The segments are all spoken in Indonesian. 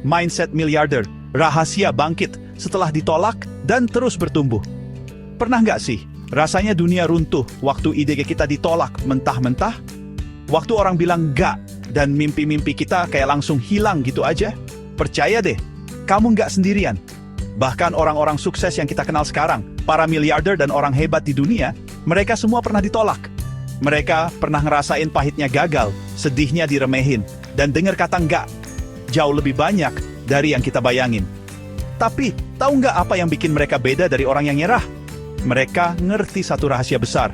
Mindset miliarder, rahasia bangkit setelah ditolak dan terus bertumbuh. Pernah nggak sih, rasanya dunia runtuh waktu ide kita ditolak mentah-mentah? Waktu orang bilang nggak, dan mimpi-mimpi kita kayak langsung hilang gitu aja? Percaya deh, kamu nggak sendirian. Bahkan orang-orang sukses yang kita kenal sekarang, para miliarder dan orang hebat di dunia, mereka semua pernah ditolak. Mereka pernah ngerasain pahitnya gagal, sedihnya diremehin, dan dengar kata nggak jauh lebih banyak dari yang kita bayangin. Tapi, tahu nggak apa yang bikin mereka beda dari orang yang nyerah? Mereka ngerti satu rahasia besar.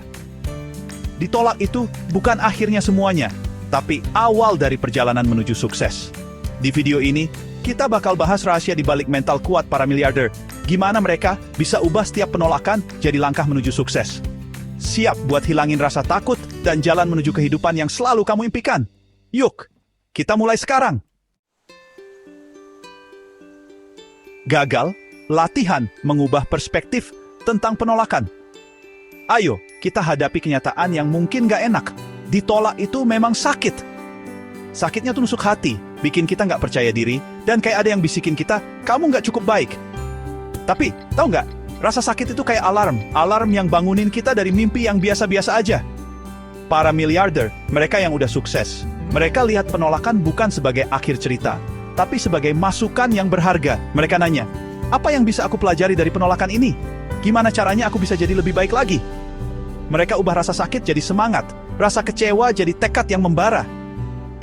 Ditolak itu bukan akhirnya semuanya, tapi awal dari perjalanan menuju sukses. Di video ini, kita bakal bahas rahasia di balik mental kuat para miliarder. Gimana mereka bisa ubah setiap penolakan jadi langkah menuju sukses. Siap buat hilangin rasa takut dan jalan menuju kehidupan yang selalu kamu impikan? Yuk, kita mulai sekarang. Gagal, latihan mengubah perspektif tentang penolakan. Ayo, kita hadapi kenyataan yang mungkin gak enak. Ditolak itu memang sakit. Sakitnya tuh nusuk hati, bikin kita gak percaya diri, dan kayak ada yang bisikin kita, kamu gak cukup baik. Tapi, tahu gak, rasa sakit itu kayak alarm yang bangunin kita dari mimpi yang biasa-biasa aja. Para miliarder, mereka yang udah sukses, mereka lihat penolakan bukan sebagai akhir cerita, tapi sebagai masukan yang berharga. Mereka nanya, apa yang bisa aku pelajari dari penolakan ini? Gimana caranya aku bisa jadi lebih baik lagi? Mereka ubah rasa sakit jadi semangat, rasa kecewa jadi tekad yang membara.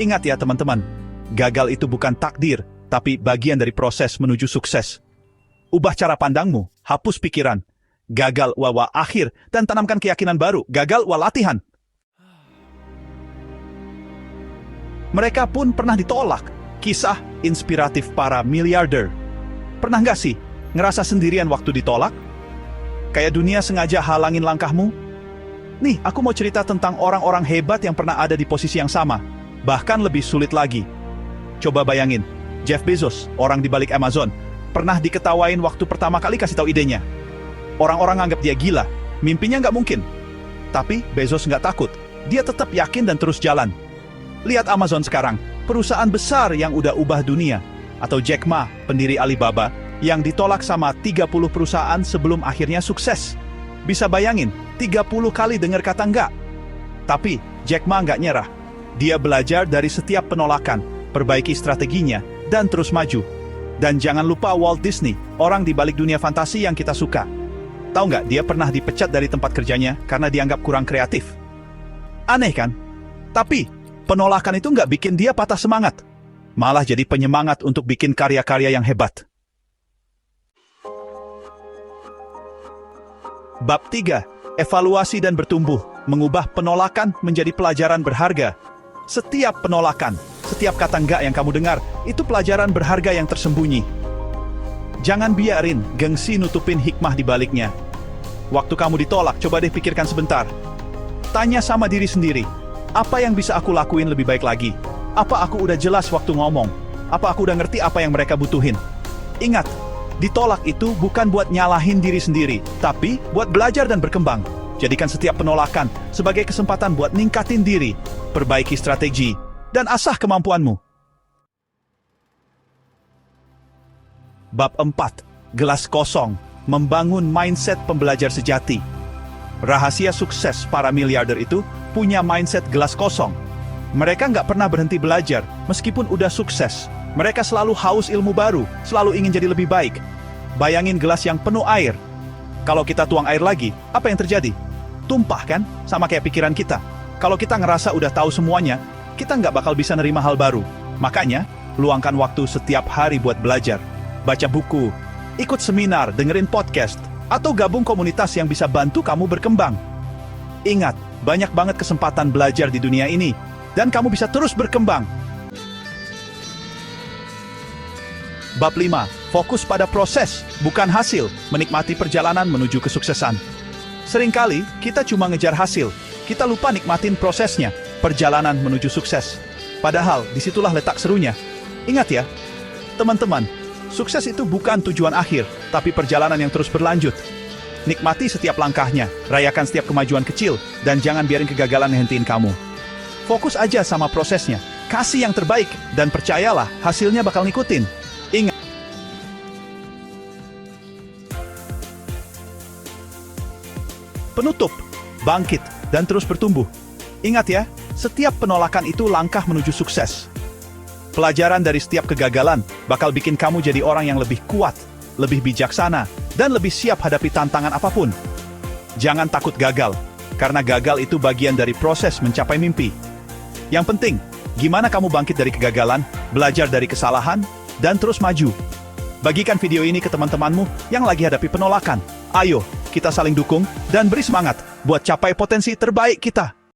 Ingat ya teman-teman, gagal itu bukan takdir, tapi bagian dari proses menuju sukses. Ubah cara pandangmu, hapus pikiran, gagal wawa akhir, dan tanamkan keyakinan baru, gagal wa latihan. Mereka pun pernah ditolak. Kisah inspiratif para miliarder. Pernah nggak sih ngerasa sendirian waktu ditolak? Kayak dunia sengaja halangin langkahmu? Nih, aku mau cerita tentang orang-orang hebat yang pernah ada di posisi yang sama. Bahkan lebih sulit lagi. Coba bayangin, Jeff Bezos, orang di balik Amazon, pernah diketawain waktu pertama kali kasih tahu idenya. Orang-orang anggap dia gila, mimpinya nggak mungkin. Tapi Bezos nggak takut, dia tetap yakin dan terus jalan. Lihat Amazon sekarang, perusahaan besar yang udah ubah dunia. Atau Jack Ma, pendiri Alibaba, yang ditolak sama 30 perusahaan sebelum akhirnya sukses. Bisa bayangin, 30 kali dengar kata enggak. Tapi Jack Ma nggak nyerah. Dia belajar dari setiap penolakan, perbaiki strateginya, dan terus maju. Dan jangan lupa Walt Disney, orang di balik dunia fantasi yang kita suka. Tahu nggak, dia pernah dipecat dari tempat kerjanya karena dianggap kurang kreatif. Aneh kan? Tapi penolakan itu nggak bikin dia patah semangat. Malah jadi penyemangat untuk bikin karya-karya yang hebat. Bab 3. Evaluasi dan bertumbuh. Mengubah penolakan menjadi pelajaran berharga. Setiap penolakan, setiap kata enggak yang kamu dengar, itu pelajaran berharga yang tersembunyi. Jangan biarin gengsi nutupin hikmah di baliknya. Waktu kamu ditolak, coba deh pikirkan sebentar. Tanya sama diri sendiri, apa yang bisa aku lakuin lebih baik lagi? Apa aku udah jelas waktu ngomong? Apa aku udah ngerti apa yang mereka butuhin? Ingat, ditolak itu bukan buat nyalahin diri sendiri, tapi buat belajar dan berkembang. Jadikan setiap penolakan sebagai kesempatan buat ningkatin diri, perbaiki strategi, dan asah kemampuanmu. Bab 4. Gelas kosong. Membangun mindset pembelajar sejati. Rahasia sukses para miliarder itu punya mindset gelas kosong. Mereka nggak pernah berhenti belajar, meskipun udah sukses. Mereka selalu haus ilmu baru, selalu ingin jadi lebih baik. Bayangin gelas yang penuh air. Kalau kita tuang air lagi, apa yang terjadi? Tumpah kan? Sama kayak pikiran kita. Kalau kita ngerasa udah tahu semuanya, kita nggak bakal bisa nerima hal baru. Makanya, luangkan waktu setiap hari buat belajar. Baca buku, ikut seminar, dengerin podcast, atau gabung komunitas yang bisa bantu kamu berkembang. Ingat, banyak banget kesempatan belajar di dunia ini, dan kamu bisa terus berkembang. Bab 5. Fokus pada proses, bukan hasil. Menikmati perjalanan menuju kesuksesan. Seringkali, kita cuma ngejar hasil. Kita lupa nikmatin prosesnya, perjalanan menuju sukses. Padahal, disitulah letak serunya. Ingat ya, teman-teman, sukses itu bukan tujuan akhir, tapi perjalanan yang terus berlanjut. Nikmati setiap langkahnya, rayakan setiap kemajuan kecil, dan jangan biarin kegagalan ngehentiin kamu. Fokus aja sama prosesnya, kasih yang terbaik, dan percayalah, hasilnya bakal ngikutin. Penutup, bangkit, dan terus bertumbuh. Ingat ya, setiap penolakan itu langkah menuju sukses. Pelajaran dari setiap kegagalan bakal bikin kamu jadi orang yang lebih kuat, lebih bijaksana, dan lebih siap hadapi tantangan apapun. Jangan takut gagal, karena gagal itu bagian dari proses mencapai mimpi. Yang penting, gimana kamu bangkit dari kegagalan, belajar dari kesalahan, dan terus maju. Bagikan video ini ke teman-temanmu yang lagi hadapi penolakan. Ayo, kita saling dukung dan beri semangat buat capai potensi terbaik kita.